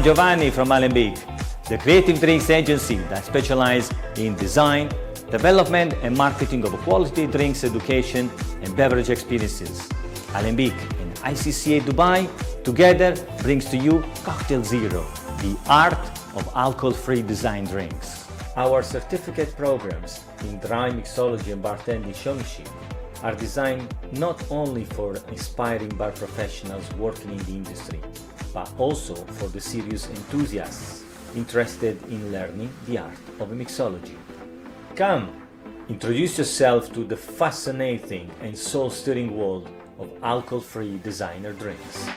I'm Giovanni from Alembic, the creative drinks agency that specializes in design, development and marketing of quality drinks education and beverage experiences. Alembic and ICCA Dubai together brings to you Cocktail Zero, the art of alcohol-free design drinks. Our certificate programs in dry mixology and bartending showmanship are designed not only for inspiring bar professionals working in the industry, but also for the serious enthusiasts interested in learning the art of mixology. Come, introduce yourself to the fascinating and soul-stirring world of alcohol-free designer drinks.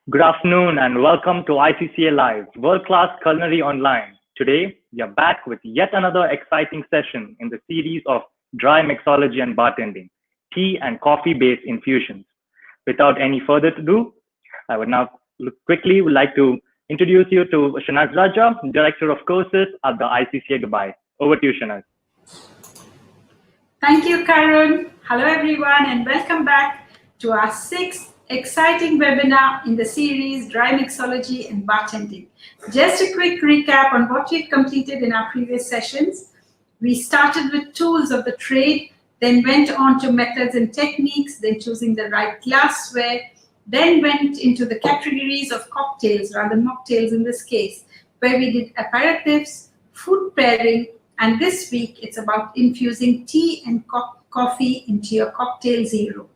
Good afternoon and welcome to ICCA Live, world-class culinary online. Today, we are back with yet another exciting session in the series of dry mixology and bartending, tea and coffee-based infusions. Without any further ado, I would now quickly like to introduce you to Shanaz Raja, Director of Courses at the ICCA Dubai. Over to you, Shanaz. Thank you, Karun. Hello, everyone, and welcome back to our sixth exciting webinar in the series Dry Mixology and Bartending. Just a quick recap on what we've completed in our previous sessions. We started with tools of the trade, then went on to methods and techniques, then choosing the right glassware, then went into the categories of cocktails, rather mocktails in this case, where we did aperitifs, food pairing, and this week it's about infusing tea and coffee into your Cocktail Zero.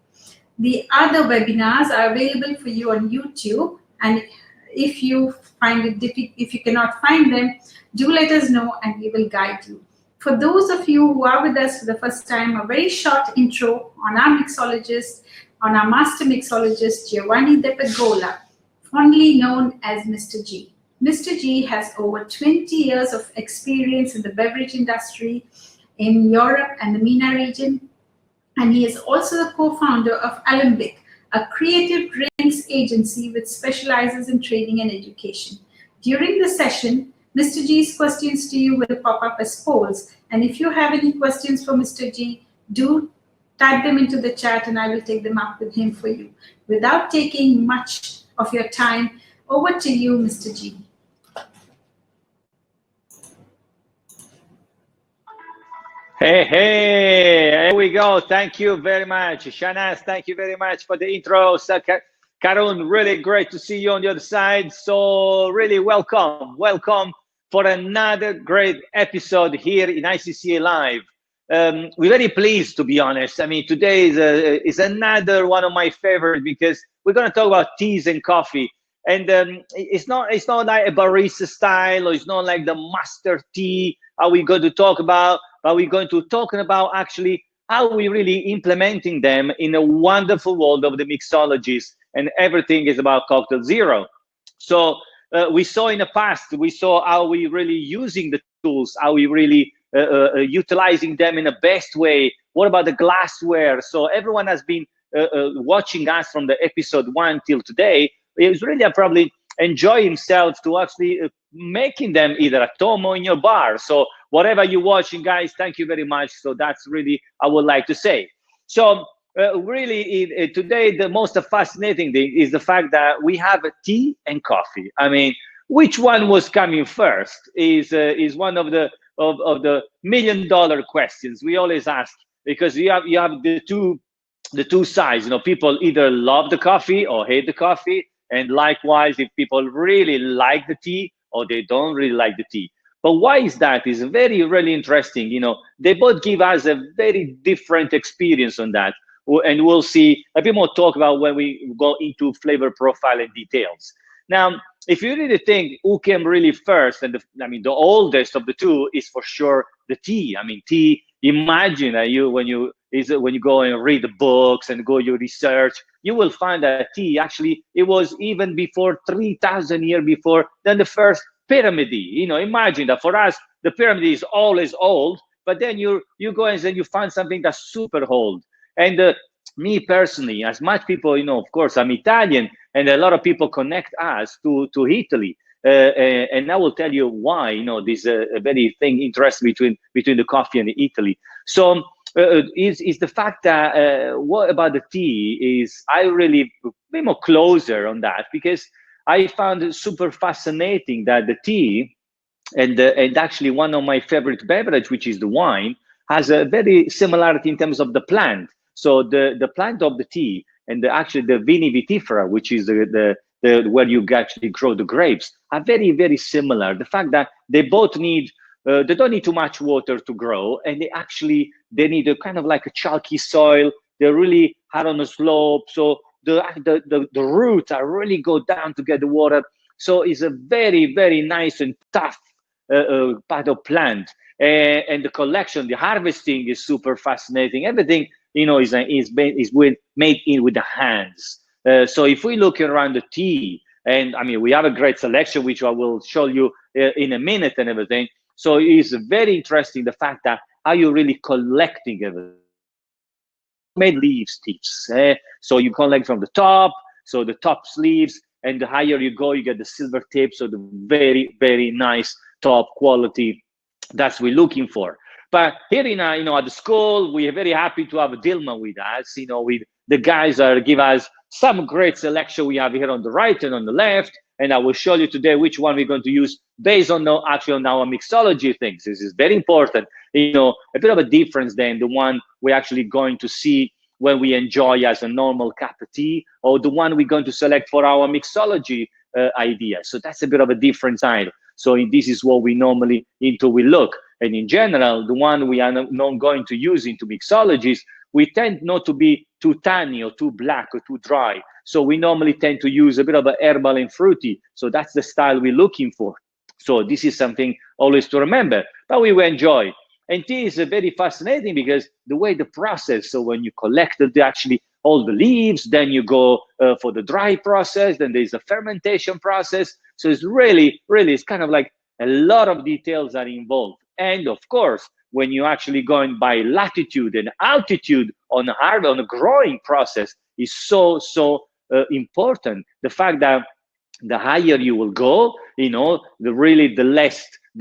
The other webinars are available for you on YouTube, and if you find it difficult, if you cannot find them, do let us know and we will guide you. For those of you who are with us for the first time, a very short intro on our mixologist, on our master mixologist, Giovanni De Pegola, fondly known as Mr. G. Mr. G has over 20 years of experience in the beverage industry in Europe and the MENA region, and he is also the co-founder of Alembic, a creative drinks agency which specializes in training and education. During the session, Mr. G's questions to you will pop up as polls. And if you have any questions for Mr. G, do type them into the chat and I will take them up with him for you. Without taking much of your time, over to you, Mr. G. Hey, here we go. Thank you very much. Shanaz, thank you very much for the intro. Karun, really great to see you on the other side. So really welcome for another great episode here in ICCA Live. We're very pleased, to be honest. I mean, today is another one of my favorite because we're going to talk about teas and coffee. And it's not like a barista style, or it's not like the master tea are we going to talk about, but we're going to talk about actually how we really implementing them in a wonderful world of the mixologies, and everything is about Cocktail Zero. So we saw in the past, we saw how we really using the tools, how we really utilizing them in the best way. What about the glassware? So everyone has been watching us from the episode 1 till today. It's really probably enjoy himself to actually making them either at home or in your bar. So whatever you're watching, guys, thank you very much. So that's really, I would like to say. So really today, the most fascinating thing is the fact that we have a tea and coffee. I mean, which one was coming first is one of the $1 million questions we always ask, because you have the two sides. You know, people either love the coffee or hate the coffee. And likewise, if people really like the tea or they don't really like the tea. But why is that? It's very, really interesting. You know, they both give us a very different experience on that. And we'll see a bit more talk about when we go into flavor profile and details. Now, if you really think who came really first, and the oldest of the two is for sure the tea. I mean, tea, imagine that when you go and read the books and go your research, you will find that tea actually, it was even before 3,000 years before than the first pyramid. You know, imagine that for us, the pyramid is always old, but then you go and then you find something that's super old. And me personally, as much people, you know, of course, I'm Italian, and a lot of people connect us to Italy. And I will tell you why. This a very thing interesting between the coffee and the Italy. So is the fact that what about the tea is I really be more closer on that, because I found it super fascinating that the tea and actually one of my favorite beverage, which is the wine, has a very similarity in terms of the plant. So the plant of the tea and actually the vini vitifera, which is the where you actually grow the grapes, are very, very similar. The fact that they both need they don't need too much water to grow, and they need a kind of like a chalky soil. They're really hard on the slope, so the roots are really go down to get the water. So it's a very, very nice and tough part of plant. And the collection, the harvesting is super fascinating. Everything is made in with the hands. So if we look around the tea, and I mean we have a great selection which I will show you in a minute and everything. So it's very interesting the fact that how you really collecting everything. Made leaves tips. So you collect from the top, so the top sleeves, and the higher you go, you get the silver tip. So the very, very nice top quality that's we're looking for. But here at the school, we are very happy to have Dilma with us. With the guys are give us some great selection we have here on the right and on the left, and I will show you today which one we're going to use based on actually on our mixology things. This is very important. A bit of a difference than the one we're actually going to see when we enjoy as a normal cup of tea, or the one we're going to select for our mixology idea. So that's a bit of a different side. So this is what we normally we look. And in general, the one we are not going to use into mixologies, we tend not to be too tanny or too black or too dry. So we normally tend to use a bit of a herbal and fruity. So that's the style we're looking for. So this is something always to remember, but we will enjoy. And tea is very fascinating because the way the process, so when you collect actually all the leaves, then you go for the dry process, then there's a fermentation process. So it's really, it's kind of like a lot of details are involved. And of course, when you actually going by latitude and altitude on the growing process is so important. The fact that the higher you will go, the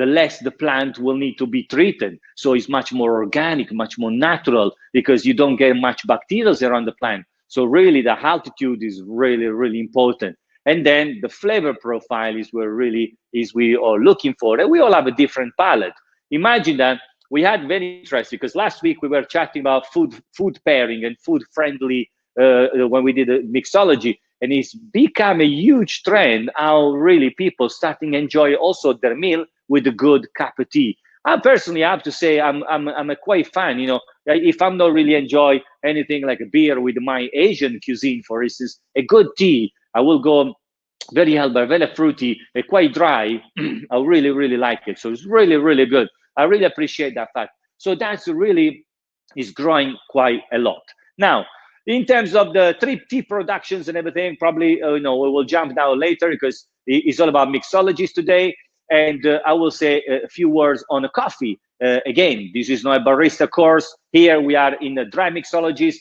less the plant will need to be treated. So it's much more organic, much more natural, because you don't get much bacteria around the plant. So really the altitude is really, really important. And then the flavor profile is where really is we are looking for. And we all have a different palate. Imagine that we had very interesting, because last week we were chatting about food pairing and food friendly when we did a mixology. And it's become a huge trend how really people starting to enjoy also their meal with a good cup of tea. I personally have to say I'm a quite fan. If I'm not really enjoy anything like a beer with my Asian cuisine, for instance, a good tea, I will go very herbal, very fruity, quite dry. I really, really like it. So it's really, really good. I really appreciate that fact. So that's really is growing quite a lot. Now, in terms of the tea productions and everything, probably we will jump now later because it's all about mixologies today. And I will say a few words on a coffee. Again, this is not a barista course. Here we are in a dry mixologist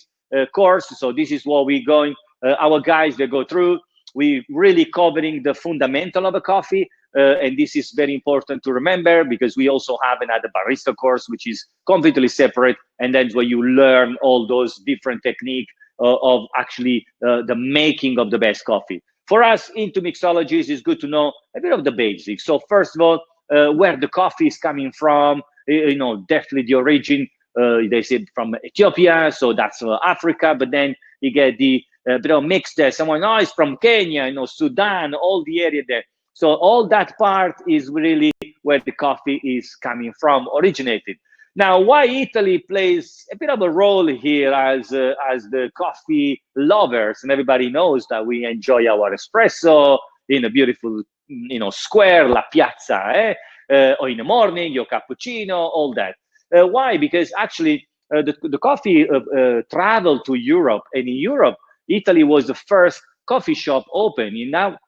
course. So this is what we're going. Our guys, they go through. We really covering the fundamental of a coffee. And this is very important to remember because we also have another barista course, which is completely separate. And that's where you learn all those different techniques of actually the making of the best coffee. For us into mixologies, it's good to know a bit of the basics. So first of all, where the coffee is coming from, definitely the origin, they say from Ethiopia, so that's Africa, but then you get the bit of mix there. Someone, it's from Kenya, Sudan, all the area there. So all that part is really where the coffee is coming from, originated. Now, why Italy plays a bit of a role here as the coffee lovers, and everybody knows that we enjoy our espresso in a beautiful, square, la piazza, or in the morning, your cappuccino, all that. Why? Because actually the coffee traveled to Europe, and in Europe, Italy was the first coffee shop open. Now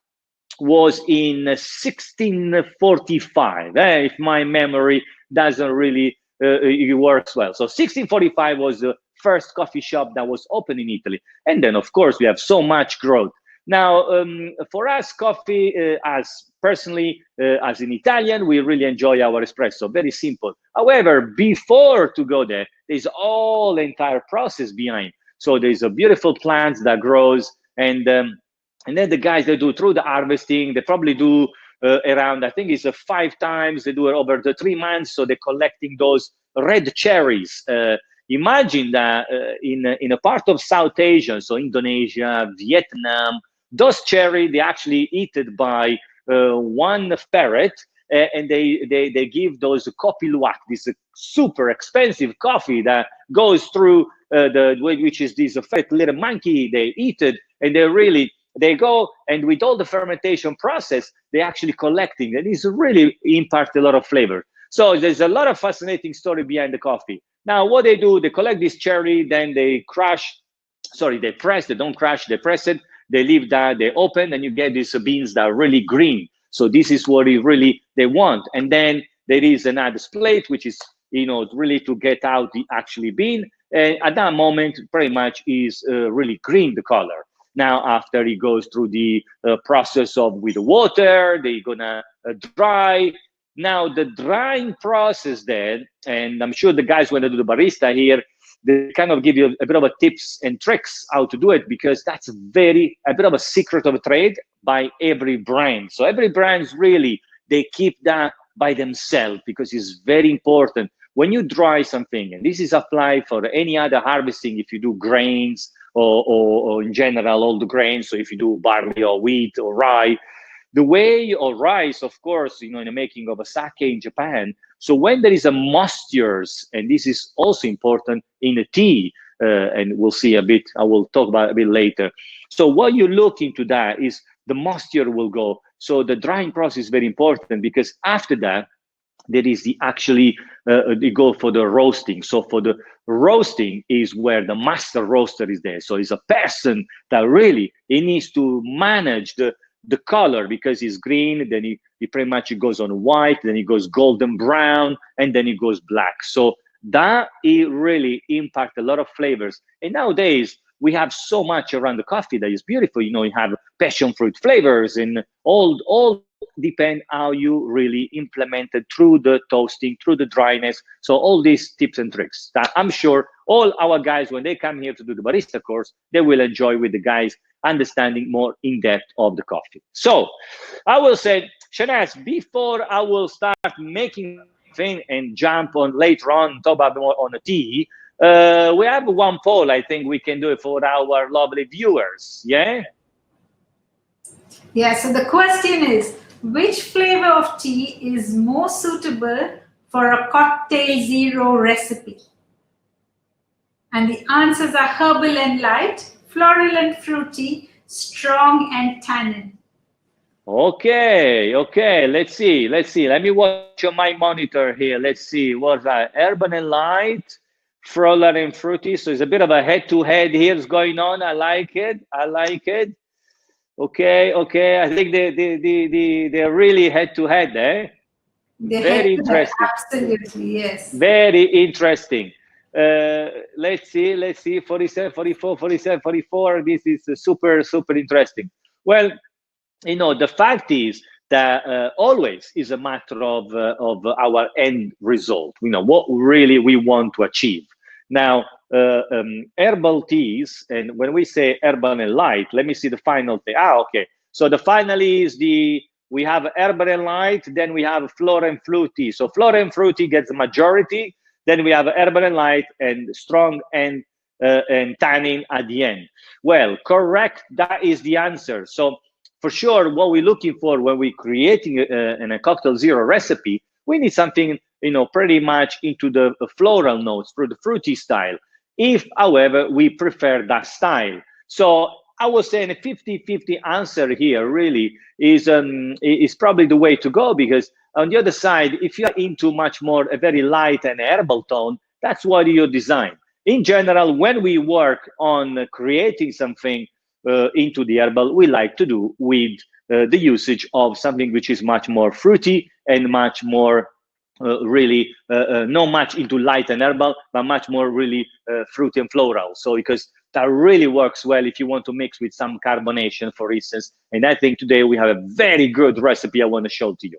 was in 1645, if my memory doesn't really it works well. So 1645 was the first coffee shop that was open in Italy. And then, of course, we have so much growth. Now, for us, coffee, as personally, as an Italian, we really enjoy our espresso, very simple. However, before to go there, there's all the entire process behind. So there's a beautiful plant that grows, and then the guys, they do through the harvesting, they probably do around, I think it's 5 times, they do it over the 3 months, so they're collecting those red cherries. Imagine that in a part of South Asia, so Indonesia, Vietnam, those cherry, they actually eaten by one ferret, and they give those coffee luwak, this super expensive coffee that goes through which is this ferret little monkey, they eat it, and they go, and with all the fermentation process, they actually collecting, and it's really impact a lot of flavor. So there's a lot of fascinating story behind the coffee. Now, what they do, they collect this cherry, then they they press, they don't crush, they press it, they leave that, they open, and you get these beans that are really green. So this is what they want. And then there is another plate, which is, really to get out the actually bean. And at that moment, pretty much is really green, the color. Now, after it goes through the process with the water, they're gonna dry. Now, the drying process then, and I'm sure the guys, when they do the barista here, they kind of give you a bit of a tips and tricks how to do it, because that's a bit of a secret of a trade by every brand. So every brand's really, they keep that by themselves, because it's very important. When you dry something, and this is applied for any other harvesting, if you do grains or in general, all the grains, so if you do barley or wheat or rye, the way, or rice, of course, in the making of a sake in Japan. So when there is a moistures, and this is also important in a tea, and we'll see a bit, I will talk about it a bit later. So what you look into that is the moisture will go. So the drying process is very important, because after that, there is they go for the roasting. So for the roasting is where the master roaster is there. So it's a person that really, he needs to manage the color, because it's green, then it pretty much goes on white, then it goes golden brown, and then it goes black. So that it really impact a lot of flavors. And nowadays we have so much around the coffee that is beautiful. You have passion fruit flavors, and all depend how you really implement it through the toasting, through the dryness. So all these tips and tricks that I'm sure all our guys, when they come here to do the barista course, they will enjoy with the guys understanding more in depth of the coffee. So I will say, Shanaz, before I will start making thing and jump on later on, talk about more on the tea, we have one poll. I think we can do it for our lovely viewers. Yeah. Yeah, so the question is, which flavor of tea is more suitable for a cocktail zero recipe? And the answers are herbal and light, floral and fruity, strong and tannin. Okay, let's see. Let me watch on my monitor here. Let's see, what's that? Urban and light, floral and fruity. So it's a bit of a head-to-head here is going on. I like it. Okay. I think they're really head-to-head, eh? Very interesting. Absolutely, yes. Very interesting. Let's see, 47, 44, 47, 44. This is super interesting. Well, the fact is that always is a matter of our end result. What really we want to achieve. Now, herbal teas, and when we say herbal and light, let me see the final thing. Okay. So the final is we have herbal and light, then we have floral and fruity. So floral and fruity gets the majority. Then we have herbal and light, and strong and tannin at the end. Well, correct. That is the answer. So for sure, what we're looking for when we're creating a cocktail zero recipe, we need something, pretty much into the floral notes, through the fruity style. If, however, we prefer that style. So I was saying a 50-50 answer here really is probably the way to go, because on the other side, if you're into much more a very light and herbal tone, that's what you design. In general, when we work on creating something into the herbal, we like to do with the usage of something which is much more fruity and much more not much into light and herbal, but much more really fruity and floral. So because that really works well if you want to mix with some carbonation, for instance. And I think today we have a very good recipe I want to show to you.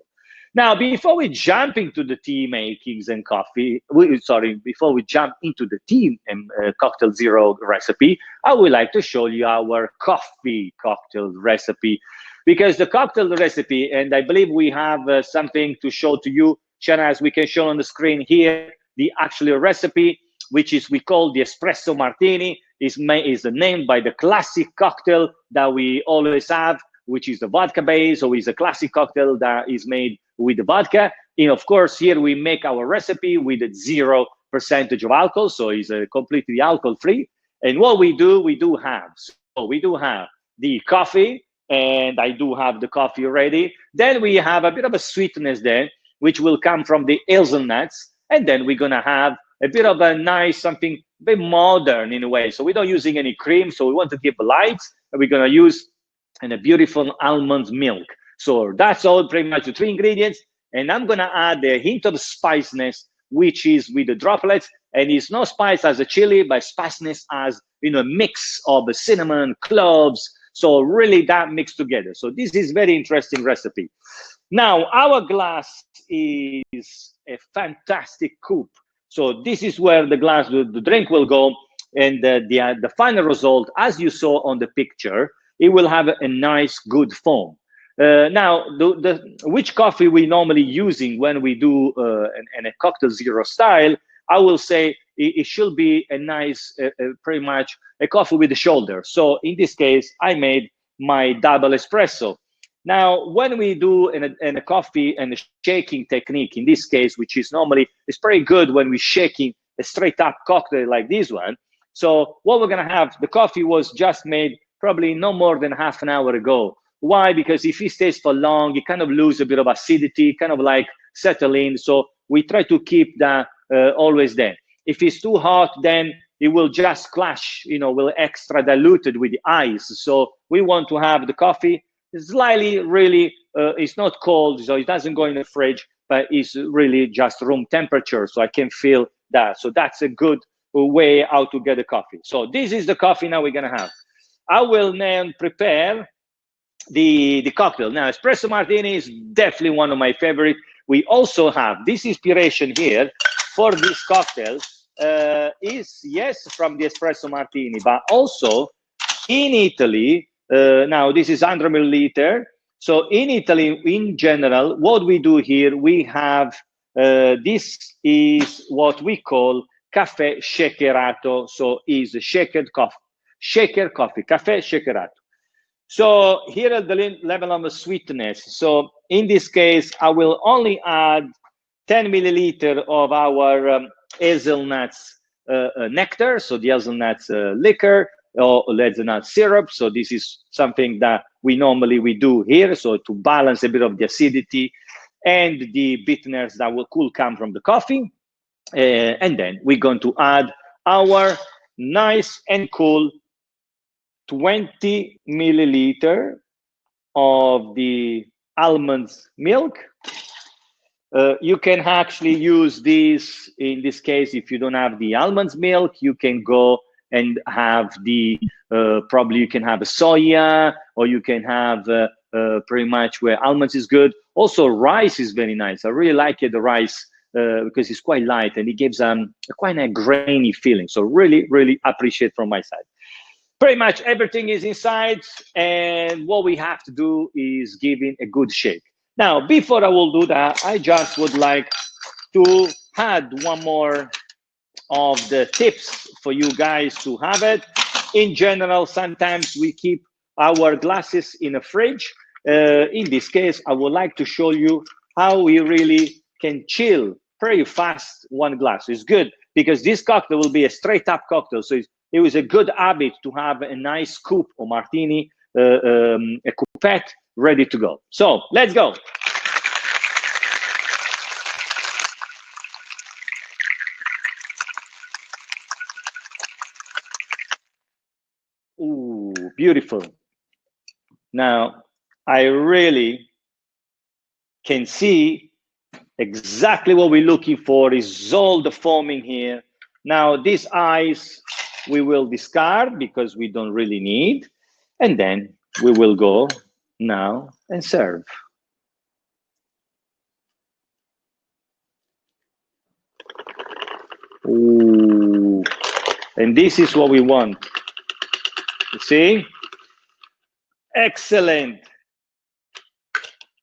Now, before we jump into the tea makings and coffee, before we jump into the tea and cocktail zero recipe, I would like to show you our coffee cocktail recipe. Because the cocktail recipe, and I believe we have something to show to you, Shana, as we can show on the screen here, the actual recipe, which is we call the Espresso Martini, is named by the classic cocktail that we always have, which is the vodka base, so it's a classic cocktail that is made with the vodka. And of course, here we make our recipe with 0% of alcohol, so it's completely alcohol-free. And what we do have the coffee, and I do have the coffee already. Then we have a bit of a sweetness there, which will come from the hazelnuts. And then we're gonna have a bit of a nice, something a bit modern in a way. So we're not using any cream, so we want to keep light, and we're gonna use a beautiful almond milk. So that's all, pretty much the 3 ingredients. And I'm gonna add a hint of spiciness, which is with the droplets, and it's not spice as a chili, but spiciness as, you know, a mix of cinnamon, cloves. So really that mixed together. So this is very interesting recipe. Now, our glass is a fantastic coupe. So this is where the glass, the drink will go, and the final result, as you saw on the picture, it will have a nice, good foam. Now, which coffee we normally using when we do a cocktail zero style, I will say it should be a nice, pretty much a coffee with the shoulder. So in this case, I made my double espresso. Now, when we do in a coffee and a shaking technique, in this case, which is normally, it's pretty good when we're shaking a straight up cocktail like this one. So what we're gonna have, the coffee was just made probably no more than half an hour ago. Why? Because if it stays for long, it kind of lose a bit of acidity, kind of like settle in. So we try to keep that always there. If it's too hot, then it will just clash, you know, will extra diluted with the ice. So we want to have the coffee slightly, really, it's not cold, so it doesn't go in the fridge, but it's really just room temperature, so I can feel that. So that's a good way how to get the coffee. So this is the coffee now we're gonna have. I will then prepare the cocktail. Now, espresso martini is definitely one of my favorite. We also have this inspiration here for this cocktail is, yes, from the espresso martini, but also in Italy, now this is 100 milliliter. So in Italy, in general, what we do here, we have, this is what we call caffè shakerato. So is shaker coffee, caffè shakerato. So here at the level of sweetness. So in this case, I will only add 10 milliliter of our hazelnuts nectar, so the hazelnuts liquor, or hazelnut syrup. So this is something that we normally do here, so to balance a bit of the acidity and the bitterness that could come from the coffee. And then we're going to add our nice and cool 20 milliliter of the almond milk. You can actually use this, in this case, if you don't have the almond milk, you can go and have the, probably you can have a soya, or you can have pretty much where almonds is good. Also, rice is very nice. I really like it, the rice, because it's quite light and it gives a quite a grainy feeling. So really, really appreciate from my side. Pretty much everything is inside, and what we have to do is give it a good shake. Now, before I will do that, I just would like to add one more of the tips for you guys to have it. In general, sometimes we keep our glasses in a fridge. In this case, I would like to show you how we really can chill pretty fast one glass. It's good because this cocktail will be a straight up cocktail. So it was a good habit to have a nice coupe or martini, a coupette ready to go. So let's go. Ooh, beautiful. Now, I really can see exactly what we're looking for is all the foaming here. Now, this ice we will discard because we don't really need, and then we will go now and serve. Ooh. And this is what we want. You see? Excellent.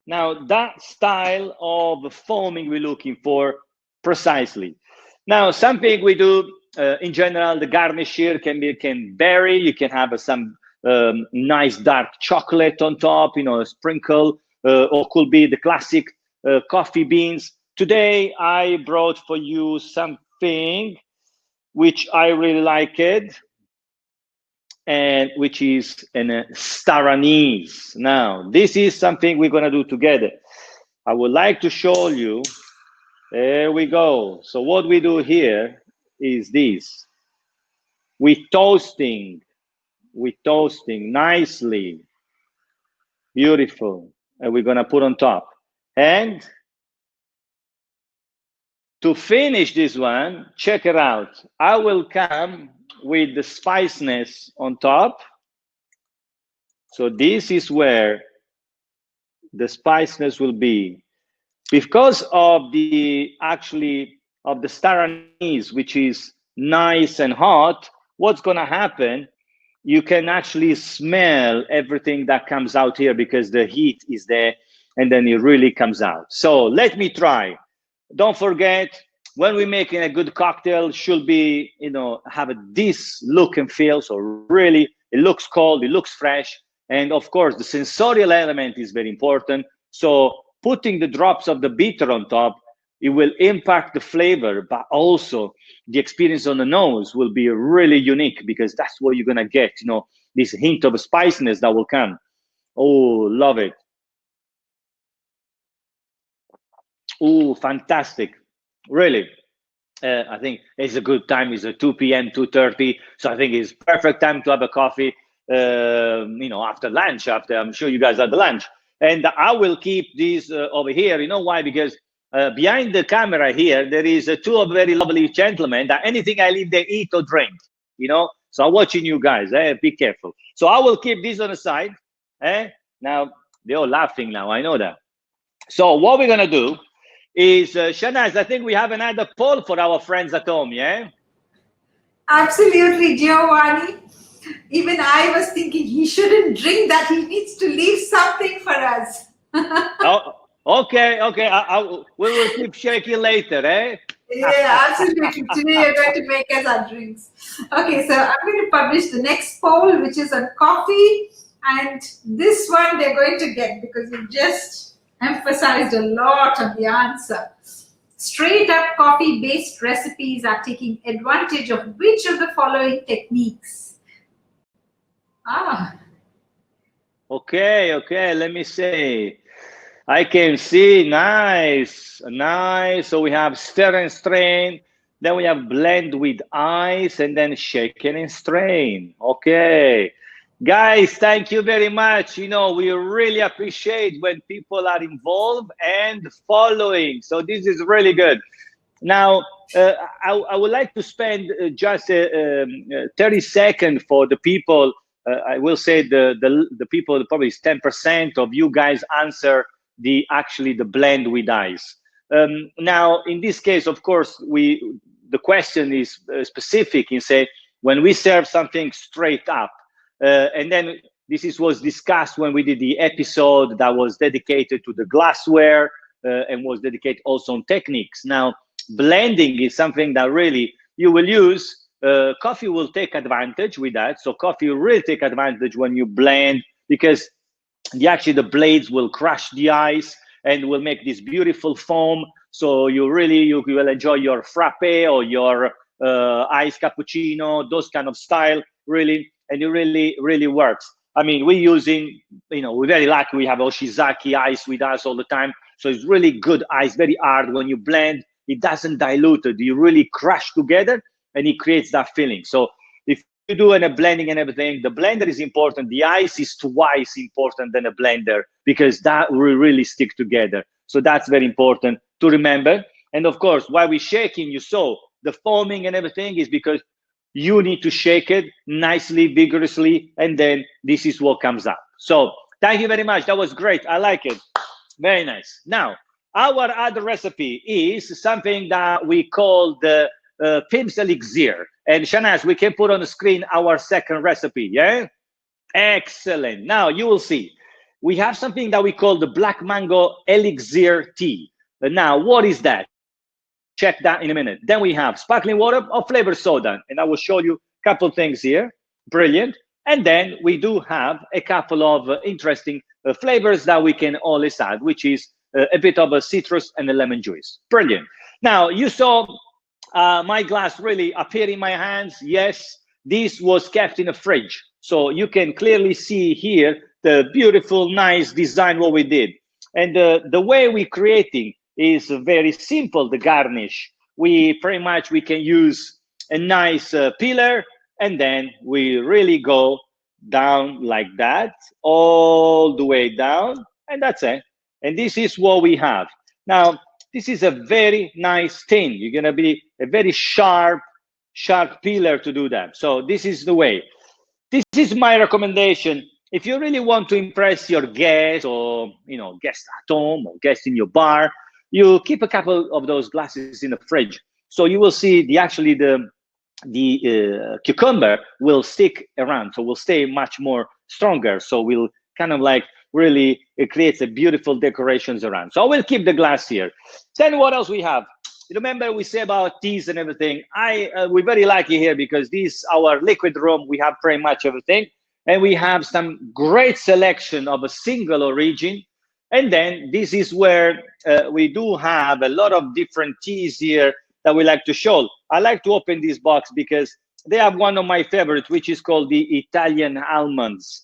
Now, that style of foaming we're looking for precisely. Now, something we do in general, the garnish here can vary. You can have some nice dark chocolate on top, you know, a sprinkle, or could be the classic coffee beans. Today, I brought for you something which I really like it, and which is an star anise. Now, this is something we're gonna do together. I would like to show you. There we go. So what we do here is this. We're toasting nicely, beautiful, and we're gonna put on top. And to finish this one, check it out. I will come with the spiciness on top. So this is where the spiciness will be. Because of the of the star anise, which is nice and hot, what's gonna happen? You can actually smell everything that comes out here because the heat is there, and then it really comes out. So let me try. Don't forget, when we're making a good cocktail, should be, you know, have this look and feel. So really, it looks cold, it looks fresh, and of course, the sensorial element is very important. So putting the drops of the bitter on top, it will impact the flavor, but also the experience on the nose will be really unique because that's what you're gonna get, you know, this hint of spiciness that will come. Oh, love it. Oh, fantastic. Really. I think it's a good time. It's a 2 p.m., 2:30. So I think it's perfect time to have a coffee, you know, after lunch, I'm sure you guys had the lunch. And I will keep these over here. You know why? Because behind the camera here, there is two very lovely gentlemen that anything I leave, they eat or drink, you know? So I'm watching you guys, be careful. So I will keep this on the side. Now, they're all laughing now, I know that. So what we're gonna do is, Shanaz, I think we have another poll for our friends at home, yeah? Absolutely, Giovanni. Even I was thinking he shouldn't drink that. He needs to leave something for us. Oh, okay. We will keep shaking later, eh? Yeah, absolutely. Today you're going to make us our drinks. Okay, so I'm going to publish the next poll, which is on coffee. And this one they're going to get because you just emphasized a lot on the answer. Straight up coffee based recipes are taking advantage of which of the following techniques? Okay, let me say. I can see, nice. So we have stir and strain, then we have blend with ice, and then shaken and strain. Okay. Guys, thank you very much. You know, we really appreciate when people are involved and following. So this is really good. Now, I would like to spend just 30 seconds for the people. I will say the people, probably 10% of you guys answer the blend with ice. Now, in this case, of course, the question is specific in say, when we serve something straight up, and then was discussed when we did the episode that was dedicated to the glassware and was dedicated also on techniques. Now, blending is something that really you will use. Coffee will take advantage with that. So coffee will really take advantage when you blend because the blades will crush the ice and will make this beautiful foam. So you will enjoy your frappe or your iced cappuccino, those kind of style, really, and it really works. I mean, we're using, we're very lucky. We have Oshizaki ice with us all the time. So it's really good ice, very hard. When you blend, it doesn't dilute it. You really crush together and it creates that feeling. So if you do a blending and everything, the blender is important. The ice is twice important than a blender because that will really stick together. So that's very important to remember. And of course, while we're shaking, you saw the foaming and everything is because you need to shake it nicely, vigorously, and then this is what comes up. So thank you very much. That was great. I like it. Very nice. Now, our other recipe is something that we call the Pim's Elixir. And Shanaz, we can put on the screen our second recipe, yeah? Excellent. Now, you will see. We have something that we call the Black Mango Elixir Tea. Now, what is that? Check that in a minute. Then we have sparkling water or flavored soda. And I will show you a couple things here. Brilliant. And then we do have a couple of interesting flavors that we can always add, which is a bit of a citrus and a lemon juice. Brilliant. Now, you saw my glass really appear in my hands. Yes, this was kept in a fridge. So you can clearly see here the beautiful, nice design what we did. And the way we're creating is very simple, the garnish. We can use a nice pillar, and then we really go down like that, all the way down, and that's it. And this is what we have. Now, this is a very nice tin. You're gonna be a very sharp pillar to do that. So this is the way. This is my recommendation. If you really want to impress your guests, or guests at home or guests in your bar, you keep a couple of those glasses in the fridge. So you will see the cucumber will stick around, so will stay much more stronger. So we'll kind of like really, it creates a beautiful decorations around. So I will keep the glass here. Then what else we have? Remember we say about teas and everything. We're very lucky here because this our liquid room, we have pretty much everything. And we have some great selection of a single origin. And then this is where we do have a lot of different teas here that we like to show. I like to open this box because they have one of my favorites, which is called the Italian almonds.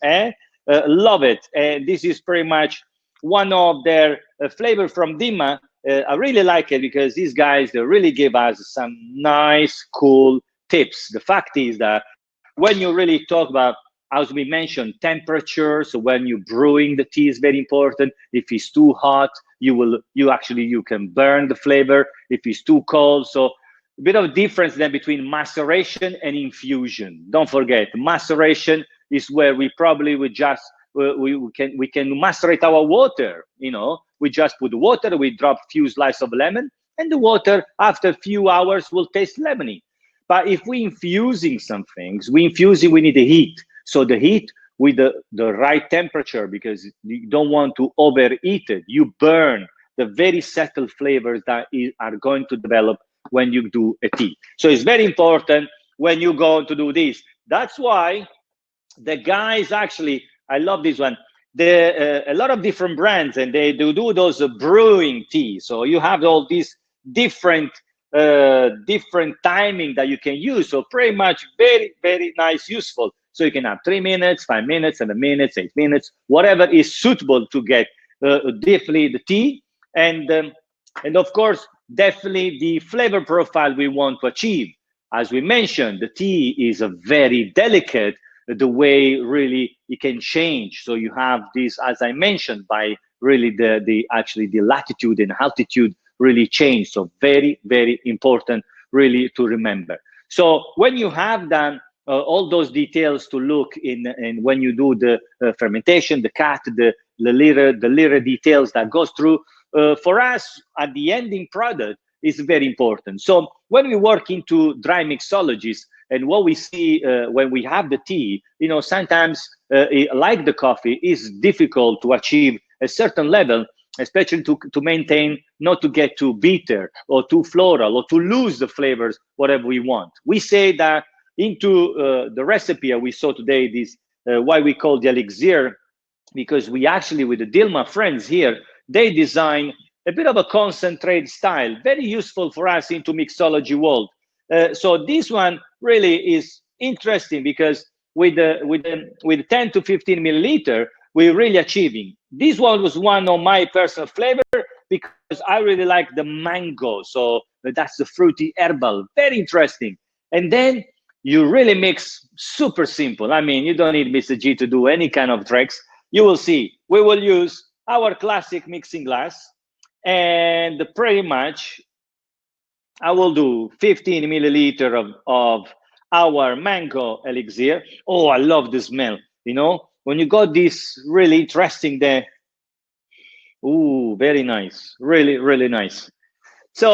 Love it. And this is pretty much one of their flavor from Dima. I really like it because these guys, they really give us some nice, cool tips. The fact is that when you really talk about, as we mentioned, temperature, so when you're brewing the tea is very important. If it's too hot, you can burn the flavor. If it's too cold, so a bit of difference then between maceration and infusion. Don't forget, maceration is where we probably would just we can macerate our water. We just put water, we drop a few slices of lemon, and the water after a few hours will taste lemony. But if we're infusing some things, we need the heat. So the heat with the right temperature, because you don't want to overheat it. You burn the very subtle flavors that are going to develop when you do a tea. So it's very important when you go to do this. That's why the guys actually, I love this one. A lot of different brands, and they do those brewing tea. So you have all these different timing that you can use. So pretty much very, very nice, useful. So you can have 3 minutes, 5 minutes, 7 minutes, 8 minutes, whatever is suitable to get definitely the tea. And of course, definitely the flavor profile we want to achieve. As we mentioned, the tea is a very delicate, the way really it can change. So you have this, as I mentioned, by really the latitude and altitude really change. So very, very important really to remember. So when you have done all those details to look in, and when you do the fermentation, the cut, the liter details that goes through, for us at the ending product is very important. So when we work into dry mixologies, and what we see when we have the tea, sometimes like the coffee, is difficult to achieve a certain level, especially to maintain, not to get too bitter or too floral or to lose the flavors, whatever we want. We say that into the recipe we saw today, this why we call the elixir, because we actually, with the Dilma friends here, they design a bit of a concentrate style, very useful for us into mixology world. So this one really is interesting because with 10 to 15 milliliter, we're really achieving. This one was one of my personal flavor because I really like the mango. So that's the fruity herbal, very interesting. And then you really mix super simple. I mean, you don't need Mr. G to do any kind of tricks. You will see, we will use our classic mixing glass, and pretty much I will do 15 milliliter of our mango elixir. Oh, I love the smell. You know, when you got this really interesting there. Ooh, very nice. Really, really nice. So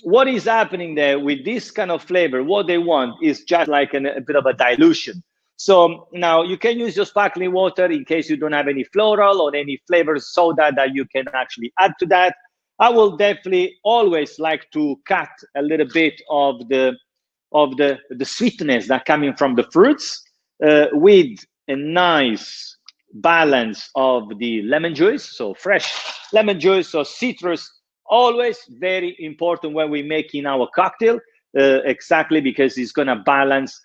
what is happening there with this kind of flavor? What they want is just like a bit of a dilution. So now you can use your sparkling water in case you don't have any floral or any flavor soda that you can actually add to that. I will definitely always like to cut a little bit of the sweetness that coming from the fruits with a nice balance of the lemon juice, so fresh lemon juice or citrus, always very important when we're making our cocktail, exactly because it's going to balance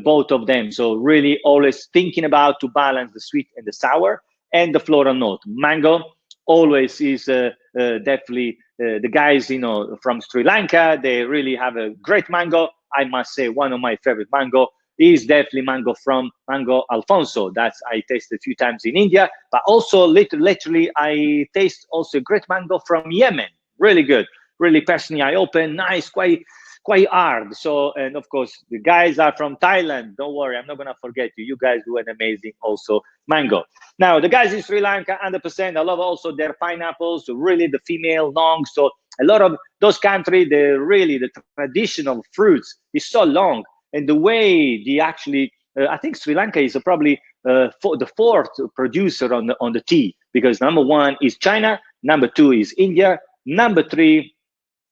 both of them. So really always thinking about to balance the sweet and the sour and the floral note. Mango always is definitely the guys, you know, from Sri Lanka, they really have a great mango. I must say one of my favorite mango is definitely mango from Mango Alfonso. That's I tasted a few times in India, but also literally I taste also great mango from Yemen. Really good, really personally eye open, nice, quite hard. So, and of course the guys are from Thailand. Don't worry, I'm not gonna forget you. You guys do an amazing also mango. Now the guys in Sri Lanka, 100%. I love also their pineapples. Really the female long. So a lot of those countries, the traditional fruits is so long, and the way they actually, I think Sri Lanka is probably the fourth producer on the tea, because number one is China, number two is India, number three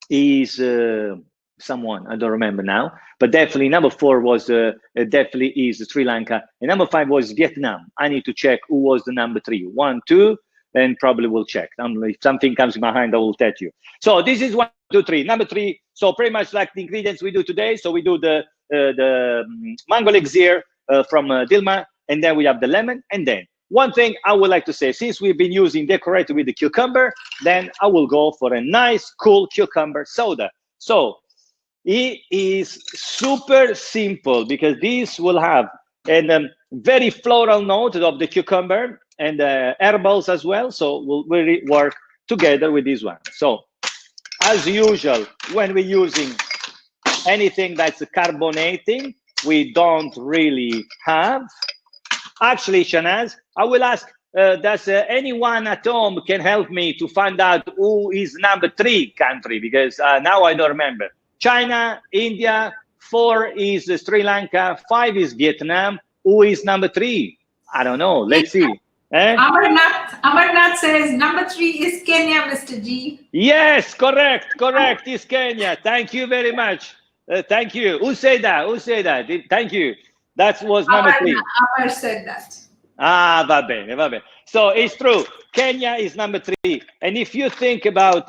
is someone I don't remember now, but definitely number four was definitely is Sri Lanka, and number five was Vietnam. I need to check who was the number three. 1, 2. And probably will check. If something comes in my mind, I will tell you. So this is 1, 2, 3. Number three. So pretty much like the ingredients we do today. So we do the mango elixir from Dilma, and then we have the lemon. And then one thing I would like to say, since we've been using decorated with the cucumber, then I will go for a nice, cool cucumber soda. So it is super simple because this will have a very floral note of the cucumber and herbals as well. So will really work together with this one. So as usual, when we're using anything that's carbonating, we don't really have. Actually, Shanaz, I will ask, does anyone at home can help me to find out who is number 3 country? Because now I don't remember. China, India, 4 is Sri Lanka, 5 is Vietnam. Who is number 3? I don't know. Let's see. Amarnath says number 3 is Kenya, Mr. G. Yes, correct. It's Kenya. Thank you very much. Thank you. Who said that? Thank you. That was number 3. Amar said that. Va bene. So it's true. Kenya is number 3. And if you think about,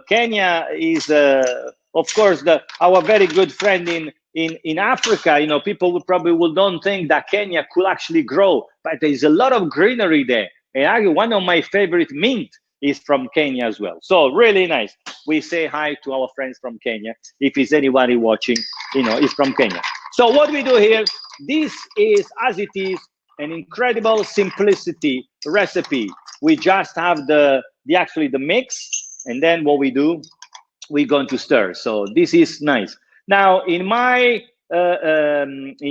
Kenya is, of course, our very good friend in Africa. People don't think that Kenya could actually grow, but there's a lot of greenery there. And one of my favorite mint is from Kenya as well. So really nice. We say hi to our friends from Kenya. If it's anybody watching, is from Kenya. So what we do here, this is, as it is, an incredible simplicity recipe. We just have the mix, and then what we do, we're going to stir. So this is nice. Now in my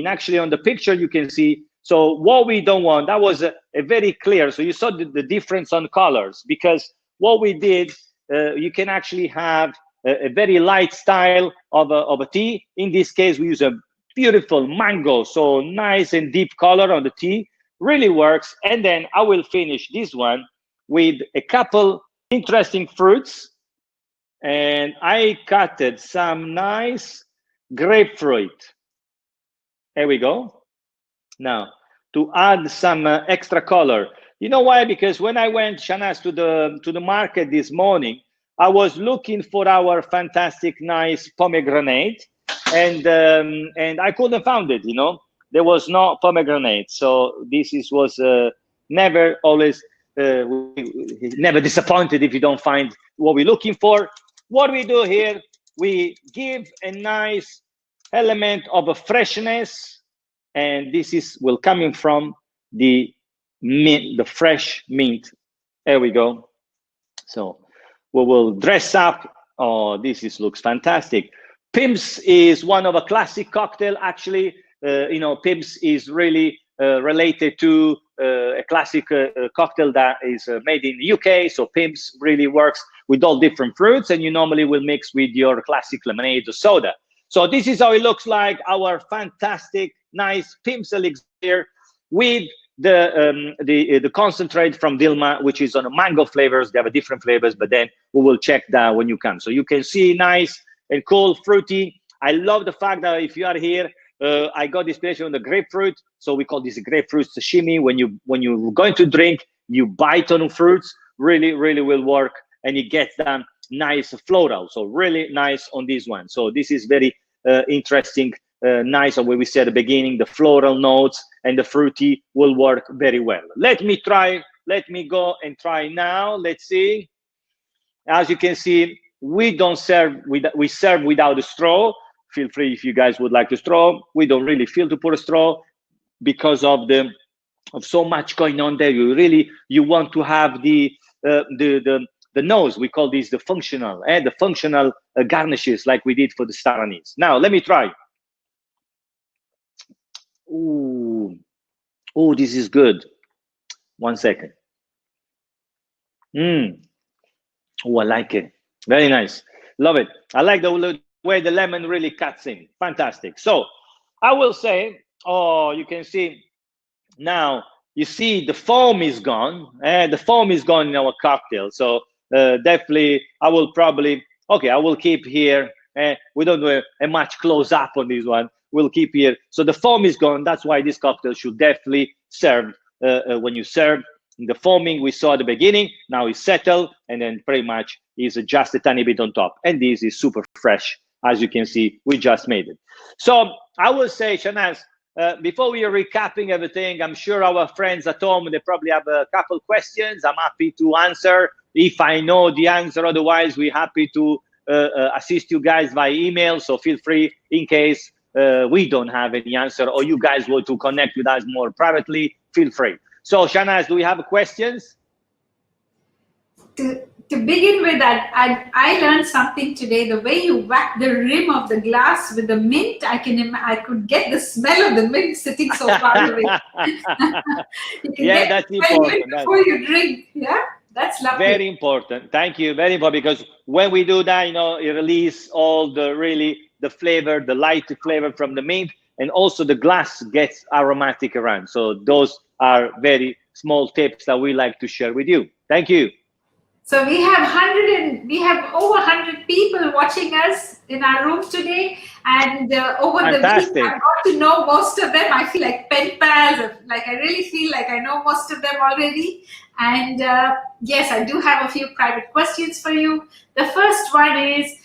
actually on the picture you can see. So what we don't want, that was a very clear. So you saw the difference on colors, because what we did, you can actually have a very light style of a tea. In this case, we use a beautiful mango, so nice and deep color on the tea, really works. And then I will finish this one with a couple interesting fruits, and I cutted some nice grapefruit. There we go. Now to add some extra color. You know why? Because when I went, Shanas, to the market this morning, I was looking for our fantastic nice pomegranate, and I couldn't find it. There was no pomegranate. So this was never disappointed if you don't find what we're looking for. What we do here, we give a nice element of a freshness, and this will coming from the mint, the fresh mint. There we go. So we will dress up. Oh, looks fantastic. Pimps is one of a classic cocktail. Actually, Pimps is really related to a classic cocktail that is made in the UK. So Pimps really works with all different fruits, and you normally will mix with your classic lemonade or soda. So this is how it looks like, our fantastic, nice Pimps elixir with the concentrate from Dilma, which is on a mango flavors. They have a different flavors, but then we will check that when you come. So you can see nice and cool, fruity. I love the fact that if you are here, I got inspiration on the grapefruit. So we call this grapefruit sashimi. When you're going to drink, you bite on fruits. Really, really will work, and it gets them nice floral. So really nice on this one. So this is very interesting. Nice on what we said at the beginning, the floral notes and the fruity will work very well. Let me go and try now. Let's see. As you can see, we serve without a straw. Feel free if you guys would like a straw. We don't really feel to put a straw because of so much going on there. You want to have the nose. We call this the functional garnishes like we did for the star anise. Now let me try. Oh, this is good. 1 second. Oh, I like it. Very nice. Love it. I like the way the lemon really cuts in. Fantastic. So I will say, you can see now, you see the foam is gone. The foam is gone in our cocktail. So definitely I will keep here. We don't do a much close up on this one. We'll keep here. So the foam is gone. That's why this cocktail should definitely serve when you serve. The foaming we saw at the beginning, now it's settled, and then pretty much is just a tiny bit on top. And this is super fresh. As you can see, we just made it. So I will say, Shanaz, before we are recapping everything, I'm sure our friends at home, they probably have a couple questions. I'm happy to answer if I know the answer. Otherwise, we're happy to assist you guys by email. So feel free in case we don't have any answer or you guys want to connect with us more privately, feel free. So Shanaz, do we have questions? To begin with, I learned something today. The way you whack the rim of the glass with the mint, I could get the smell of the mint sitting so far away. Yeah, that's important. Before you drink, yeah, that's lovely. Very important. Thank you. Very important, because when we do that, it releases all the flavor, the light flavor from the mint, and also the glass gets aromatic around. So those are very small tips that we like to share with you. Thank you. So we have over 100 people watching us in our room today, and over Fantastic. the week I got to know most of them. I feel like pen pals. Like I really feel like I know most of them already. And yes, I do have a few private questions for you. The first one is,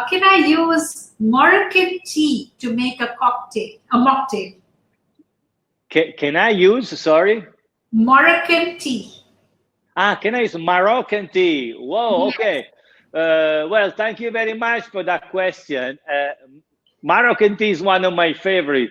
can I use Moroccan tea to make a mocktail? Can I use, sorry? Moroccan tea. Can I use Moroccan tea? Whoa, okay. Well, thank you very much for that question. Moroccan tea is one of my favorite,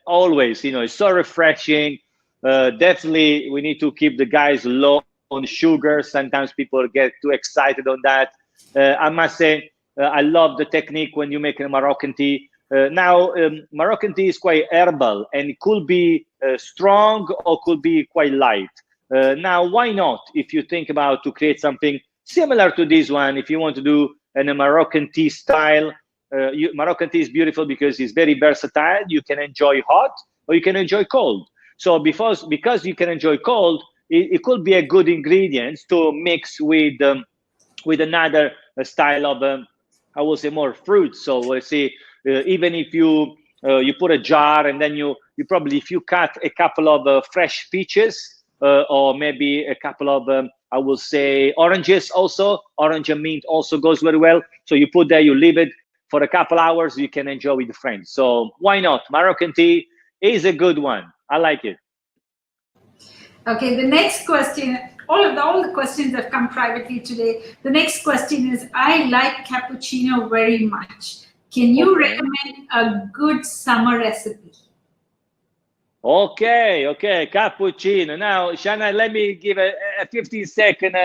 always. It's so refreshing. Definitely, we need to keep the guys low on sugar. Sometimes people get too excited on that. I must say, I love the technique when you make a Moroccan tea. Now, Moroccan tea is quite herbal, and it could be strong or could be quite light. Now, why not? If you think about to create something similar to this one, if you want to do a Moroccan tea style, Moroccan tea is beautiful because it's very versatile. You can enjoy hot or you can enjoy cold. So because you can enjoy cold, it could be a good ingredient to mix with another style of, I will say, more fruit. So we'll see, even if you put a jar and then you probably, if you cut a couple of fresh peaches, or maybe a couple of, I will say, oranges also. Orange and mint also goes very well. So you put there, you leave it for a couple hours, you can enjoy with friends. So why not? Moroccan tea is a good one. I like it. Okay, the next question, all the questions have come privately today. The next question is, I like cappuccino very much. Can you recommend a good summer recipe? Okay, cappuccino. Now, Shana, let me give a 15-second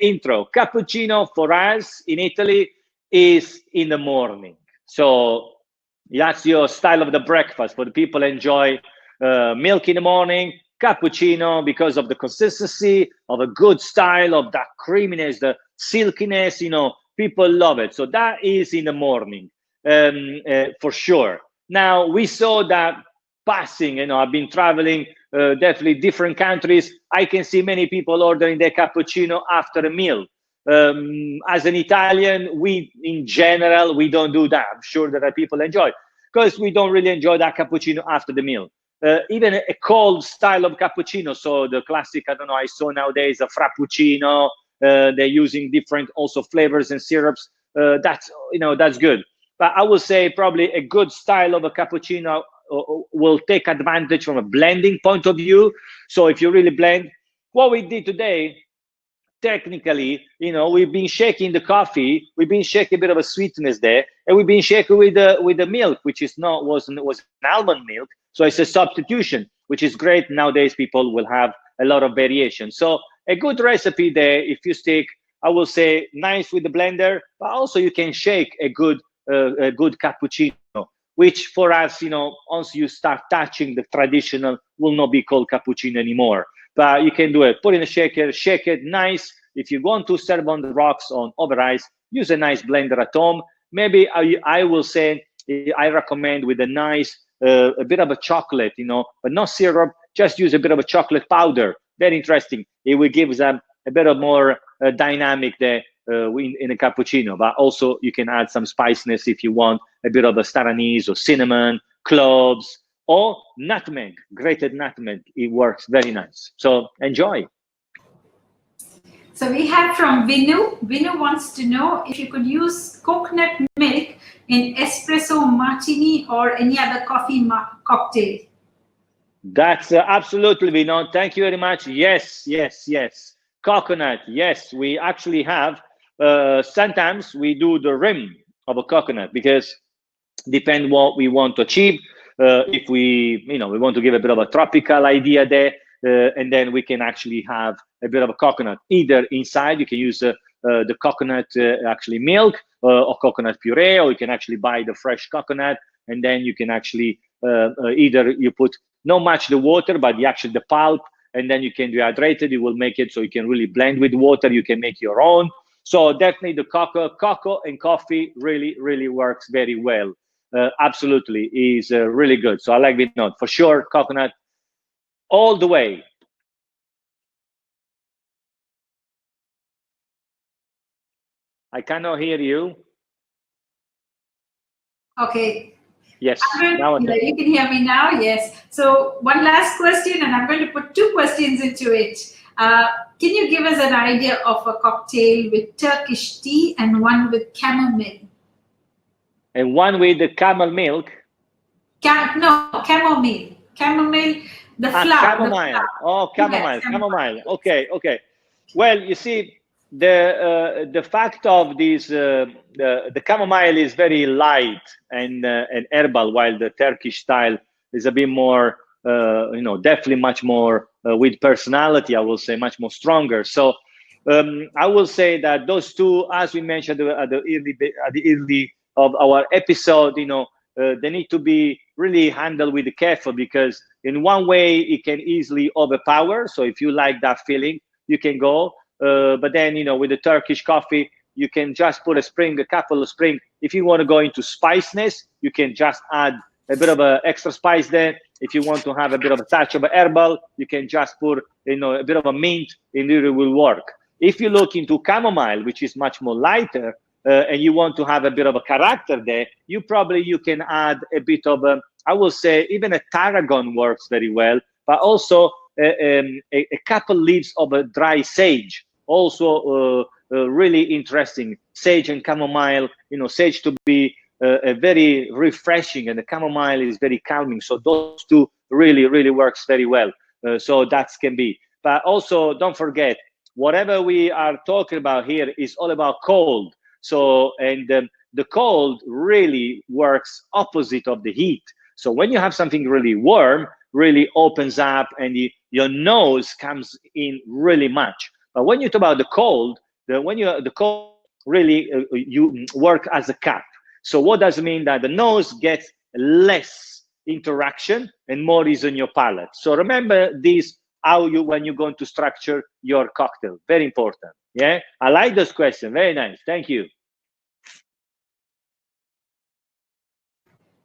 intro. Cappuccino for us in Italy is in the morning. So that's your style of the breakfast. For the people enjoy milk in the morning, cappuccino because of the consistency of a good style of that creaminess, the silkiness. People love it. So that is in the morning, for sure. Now we saw that passing. I've been traveling definitely different countries. I can see many people ordering their cappuccino after a meal. As an Italian, we in general, we don't do that. I'm sure that people enjoy, because we don't really enjoy that cappuccino after the meal. Even a cold style of cappuccino, so the classic, I don't know, I saw nowadays a frappuccino. They're using different also flavors and syrups. That's good. But I would say probably a good style of a cappuccino will take advantage from a blending point of view. So if you really blend, what we did today, technically, we've been shaking the coffee, we've been shaking a bit of a sweetness there, and we've been shaking with the milk, which was an almond milk. So it's a substitution, which is great. Nowadays, people will have a lot of variation. So a good recipe there, if you stick, I will say, nice with the blender, but also you can shake a good cappuccino, which for us, once you start touching the traditional, will not be called cappuccino anymore. But you can do it. Put in a shaker, shake it nice. If you want to serve on the rocks on over ice, use a nice blender at home. Maybe I will say I recommend with a nice a bit of a chocolate, but not syrup. Just use a bit of a chocolate powder. Very interesting. It will give them a bit of more dynamic there in a cappuccino. But also you can add some spiciness if you want, a bit of a star anise or cinnamon, cloves, or nutmeg, grated nutmeg. It works very nice. So enjoy. So we have from Vinu. Vinu wants to know if you could use coconut milk in espresso, martini, or any other coffee cocktail. That's absolutely, Vinu. Thank you very much. Yes. Coconut. Yes, we actually have. Sometimes we do the rim of a coconut, because depend what we want to achieve. If we want to give a bit of a tropical idea there, and then we can actually have a bit of a coconut. Either inside, you can use the coconut actually milk or coconut puree, or you can actually buy the fresh coconut, and then you can actually either you put not much the water, but the pulp, and then you can dehydrate it. It will make it so you can really blend with water. You can make your own. So definitely the cocoa and coffee really works very well. Absolutely is really good. So I like it. Not for sure, coconut all the way. I cannot hear you. Okay. Yes. Now you can hear me now. Yes. So one last question, and I'm going to put two questions into it. Can you give us an idea of a cocktail with Turkish tea and one with chamomile? And one with the camel milk? No, chamomile. Chamomile, the flower. Chamomile. Oh, chamomile. Yes, chamomile. Okay. Well, you see, the fact of this, the chamomile is very light and herbal, while the Turkish style is a bit more, definitely much more with personality. I will say much more stronger. So I will say that those two, as we mentioned at the early of our episode, they need to be really handled with careful, because in one way it can easily overpower. So if you like that feeling, you can go. But then, with the Turkish coffee, you can just put a couple of spring. If you want to go into spiciness, you can just add a bit of a extra spice there. If you want to have a bit of a touch of herbal, you can just put, a bit of a mint, and it will work. If you look into chamomile, which is much more lighter, and you want to have a bit of a character there, you can add a bit of I will say even a tarragon works very well, but also a couple leaves of a dry sage, also really interesting. Sage and chamomile, sage to be a very refreshing, and the chamomile is very calming. So those two really works very well. So that can be. But also don't forget, whatever we are talking about here is all about cold. So, and the cold really works opposite of the heat. So when you have something really warm, really opens up, and your nose comes in really much. But when you talk about the cold, the cold really you work as a cup. So what does it mean? That the nose gets less interaction and more is on your palate. So remember this, when you're going to structure your cocktail. Very important. Yeah, I like this question. Very nice. Thank you.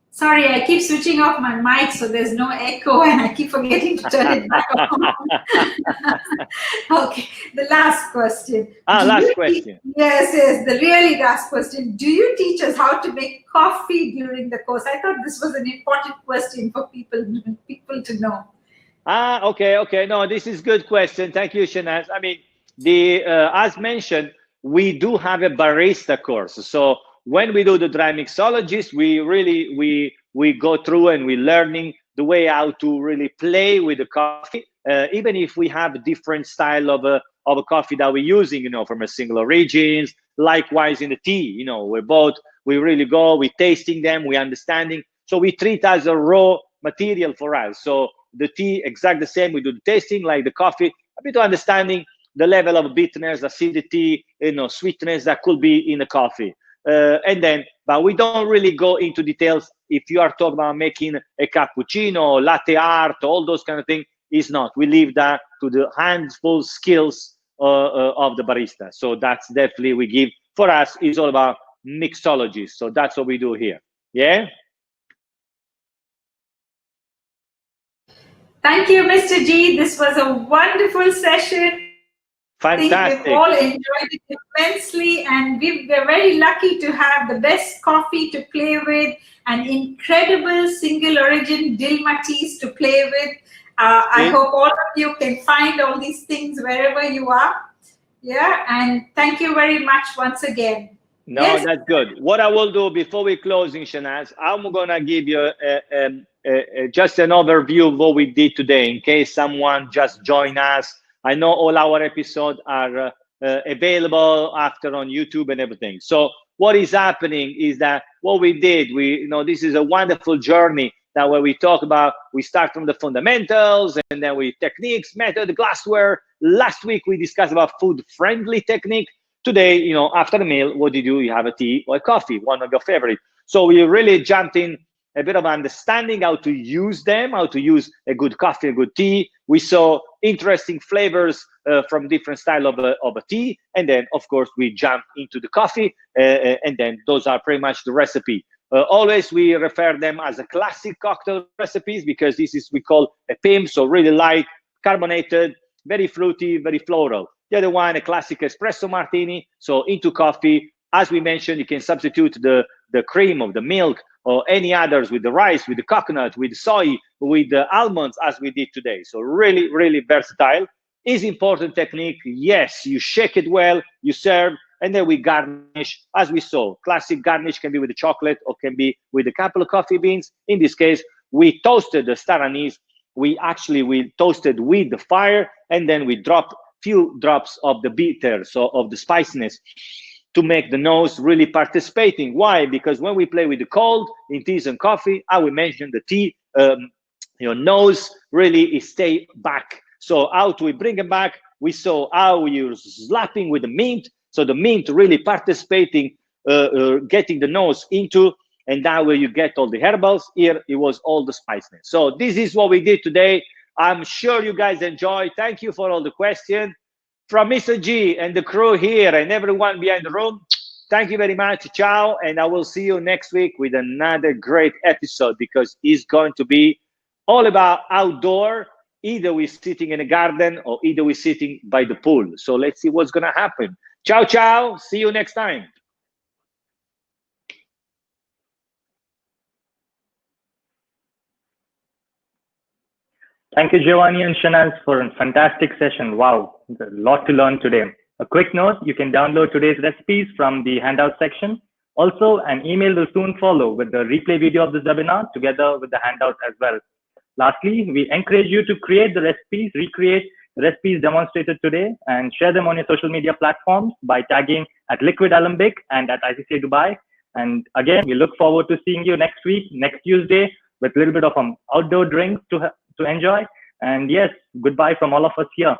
Sorry, I keep switching off my mic so there's no echo and I keep forgetting to turn it back on. Okay, the last question. Last question. Yes, the really last question. Do you teach us how to make coffee during the course? I thought this was an important question for people to know. Okay. No, this is good question. Thank you, Shanaz. I mean, as mentioned, we do have a barista course. So when we do the dry mixologist, we go through and we're learning the way how to really play with the coffee, even if we have different style of a coffee that we're using, from a single origins. Likewise in the tea, we really go, we're tasting them, we're understanding. So we treat as a raw material for us. So the tea, exactly the same. We do the tasting like the coffee, a bit of understanding the level of bitterness, acidity, sweetness that could be in the coffee. But we don't really go into details. If you are talking about making a cappuccino, latte art, all those kind of things, is not. We leave that to the handful skills of the barista. So that's definitely we give. For us, it's all about mixology. So that's what we do here. Yeah. Thank you, Mr. G. This was a wonderful session. Fantastic. I think we've all enjoyed it immensely, and we're very lucky to have the best coffee to play with and incredible single origin dilmatis to play with. I hope all of you can find all these things wherever you are. Yeah, and thank you very much once again. No, yes. That's good. What I will do before we closing, Shanaz, I'm gonna give you just an overview of what we did today, in case someone just joined us. I know all our episodes are available after on YouTube and everything. So what is happening is that what we did, this is a wonderful journey that where we talk about, we start from the fundamentals and then we techniques, method, glassware. Last week we discussed about food-friendly technique. Today, after the meal, what do? You have a tea or a coffee, one of your favorite. So we really jumped in a bit of understanding how to use them, how to use a good coffee, a good tea. We saw interesting flavors from different style of a tea. And then, of course, we jump into the coffee. And then those are pretty much the recipe. Always we refer them as a classic cocktail recipes because this is we call a PIM, so really light, carbonated, very fruity, very floral. The other one, a classic espresso martini. So into coffee, as we mentioned, you can substitute the cream of the milk or any others with the rice, with the coconut, with soy, with the almonds, as we did today. So really, really versatile. Is important technique. Yes, you shake it well, you serve, and then we garnish, as we saw. Classic garnish can be with the chocolate or can be with a couple of coffee beans. In this case, we toasted the star anise. We toasted with the fire, and then we dropped few drops of the bitter, so of the spiciness, to make the nose really participating. Why? Because when we play with the cold in teas and coffee, I will mention the tea, your nose really is stay back. So how do we bring it back? We saw how you're slapping with the mint, so the mint really participating, getting the nose into, and that way you get all the herbals. Here it was all the spiciness. So this is what we did today. I'm sure you guys enjoy. Thank you for all the questions. From Mr. G and the crew here and everyone behind the room, thank you very much. Ciao. And I will see you next week with another great episode because it's going to be all about outdoor. Either we're sitting in a garden or either we're sitting by the pool. So let's see what's going to happen. Ciao, ciao. See you next time. Thank you, Giovanni and Shanaz, for a fantastic session. Wow, there's a lot to learn today. A quick note, you can download today's recipes from the handout section. Also, an email will soon follow with the replay video of this webinar together with the handouts as well. Lastly, we encourage you to create the recipes, recreate the recipes demonstrated today, and share them on your social media platforms by tagging at Liquid Alembic and at ICCA Dubai. And again, we look forward to seeing you next week, next Tuesday, with a little bit of outdoor drinks to enjoy. And yes, goodbye from all of us here.